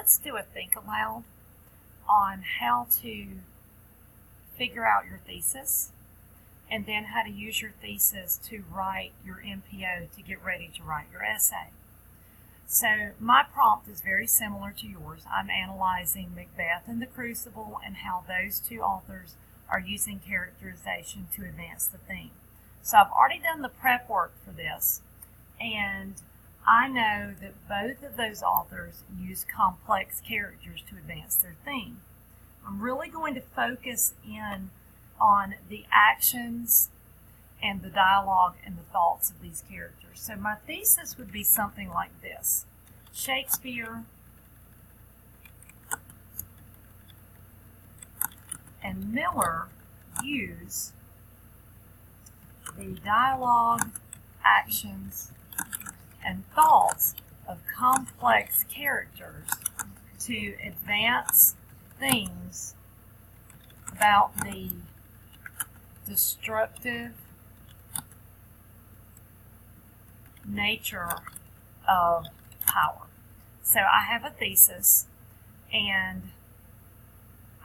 let's do a think aloud on how to figure out your thesis and then how to use your thesis to write your MPO to get ready to write your essay. So my prompt is very similar to yours. I'm analyzing Macbeth and the Crucible and how those two authors are using characterization to advance the theme. So I've already done the prep work for this, and I know that both of those authors use complex characters to advance their theme. I'm really going to focus in on the actions and the dialogue and the thoughts of these characters. So my thesis would be something like this. Shakespeare and Miller use the dialogue, actions, and thoughts of complex characters to advance themes about the destructive nature of power. So I have a thesis, and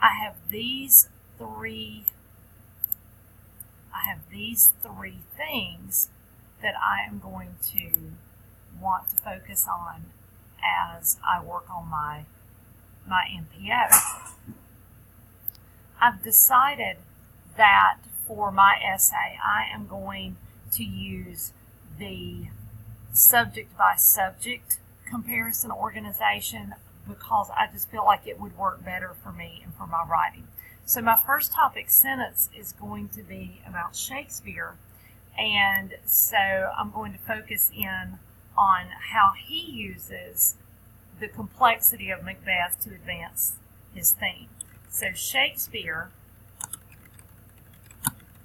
I have these three things that I am going to want to focus on as I work on my MPO. I've decided that for my essay, I am going to use the subject by subject comparison organization because I just feel like it would work better for me and for my writing. So my first topic sentence is going to be about Shakespeare, and so I'm going to focus in on how he uses the complexity of Macbeth to advance his theme. So Shakespeare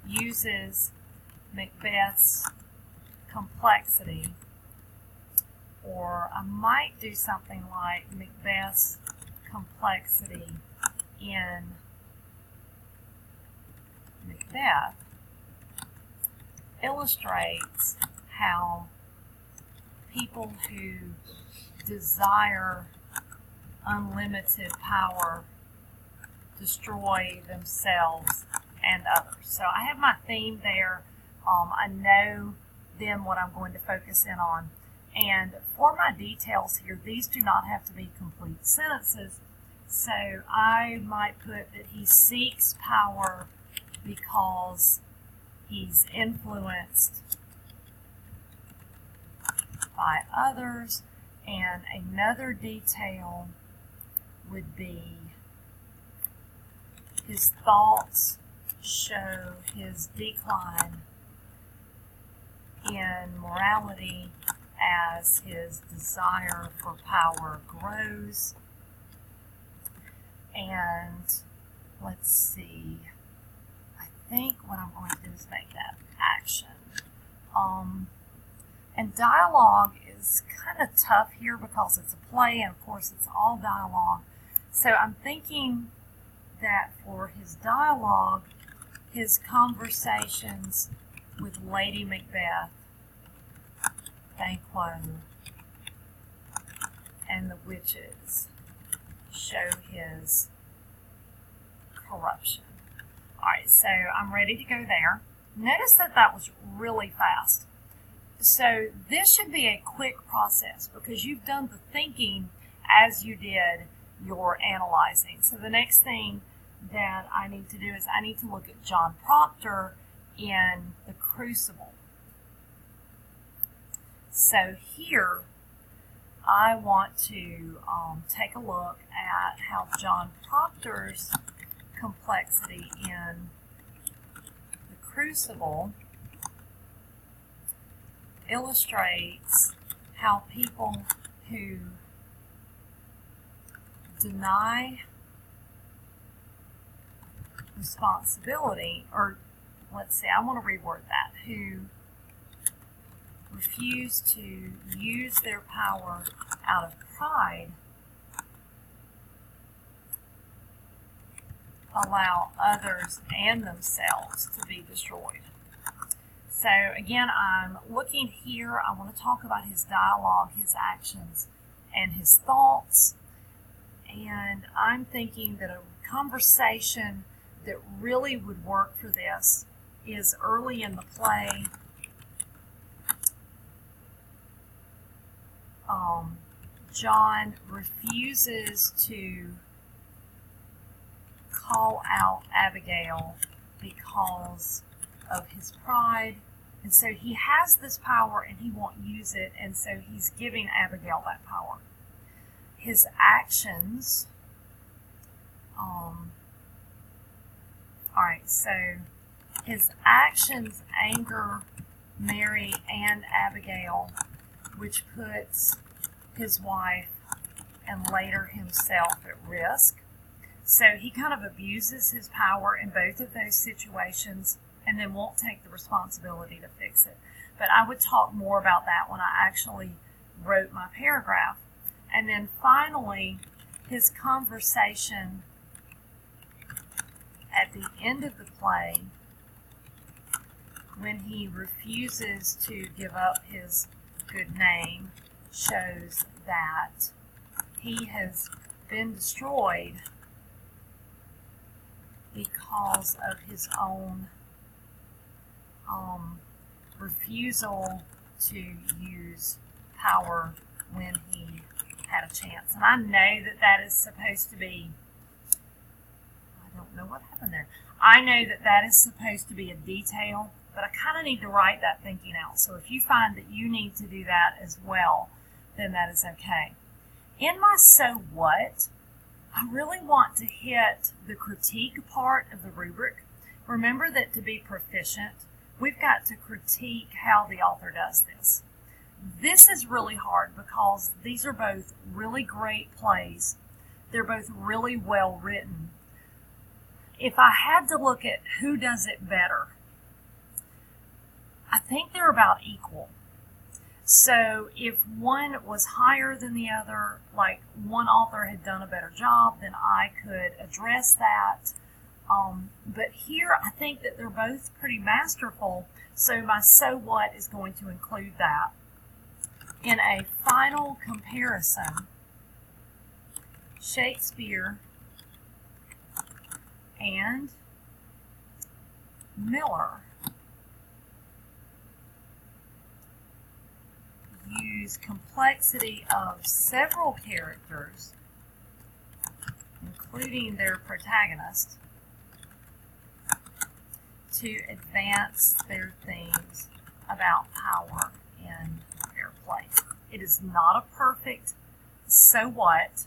uses Macbeth's complexity, or I might do something like Macbeth's complexity in Macbeth illustrates how people who desire unlimited power destroy themselves and others. So I have my theme there. I know then what I'm going to focus in on. And for my details here, these do not have to be complete sentences. So I might put that he seeks power because he's influenced by others. And another detail would be his thoughts show his decline in morality as his desire for power grows. And let's see, I think what I'm going to do is make that action. And dialogue is kind of tough here because it's a play and of course it's all dialogue. So I'm thinking that for his dialogue, his conversations with Lady Macbeth, Banquo, and the witches show his corruption. Alright, so I'm ready to go there. Notice that that was really fast. So this should be a quick process because you've done the thinking as you did your analyzing. So the next thing that I need to do is I need to look at John Proctor in The Crucible. So here I want to take a look at how John Proctor's complexity in The Crucible illustrates how people who deny responsibility, or let's see, I want to reword that, who refuse to use their power out of pride, allow others and themselves to be destroyed. So again, I'm looking here, I want to talk about his dialogue, his actions, and his thoughts. And I'm thinking that a conversation that really would work for this is early in the play. John refuses to call out Abigail because of his pride, and so he has this power and he won't use it, and so he's giving Abigail that power. His actions, so his actions anger Mary and Abigail, which puts his wife and later himself at risk. So he kind of abuses his power in both of those situations and then won't take the responsibility to fix it. But I would talk more about that when I actually wrote my paragraph. And then finally, his conversation at the end of the play, when he refuses to give up his good name, shows that he has been destroyed because of his own refusal to use power when he had a chance. And I know that that is supposed to be, I don't know what happened there. I know that that is supposed to be a detail, but I kind of need to write that thinking out. So if you find that you need to do that as well, then that is okay. In my so what, I really want to hit the critique part of the rubric. Remember that to be proficient, we've got to critique how the author does this. This is really hard because these are both really great plays. They're both really well written. If I had to look at who does it better, I think they're about equal. So if one was higher than the other, like one author had done a better job, then I could address that. But here I think that they're both pretty masterful, so my so what is going to include that. In a final comparison, Shakespeare and Miller use complexity of several characters, including their protagonist, to advance their themes about power in their play. It is not a perfect so what,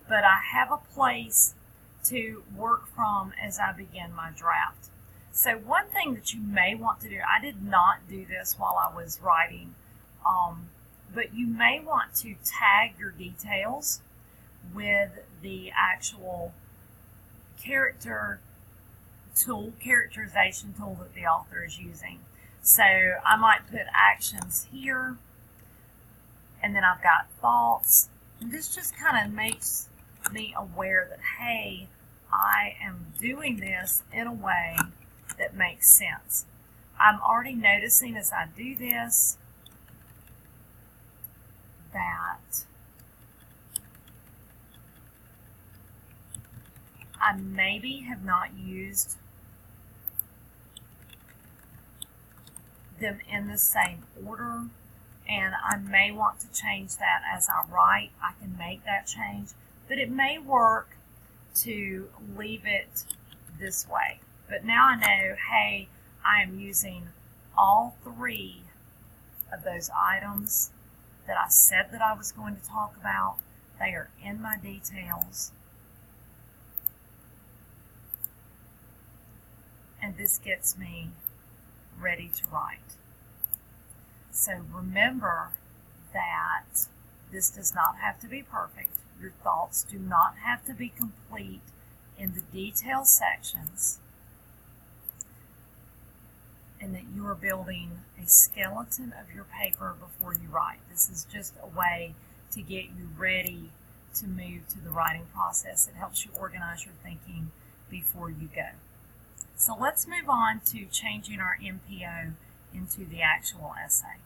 but I have a place to work from as I begin my draft. So one thing that you may want to do, I did not do this while I was writing, but you may want to tag your details with the actual characterization tool that the author is using. So I might put actions here, and then I've got thoughts. And this just kind of makes me aware that, hey, I am doing this in a way that makes sense. I'm already noticing as I do this that I maybe have not used them in the same order, and I may want to change that as I write. I can make that change, but it may work to leave it this way. But now I know, hey, I am using all three of those items that I said that I was going to talk about. They are in my details. And this gets me ready to write. So remember that this does not have to be perfect. Your thoughts do not have to be complete in the detail sections, and that you are building a skeleton of your paper before you write. This is just a way to get you ready to move to the writing process. It helps you organize your thinking before you go. So let's move on to changing our MPO into the actual essay.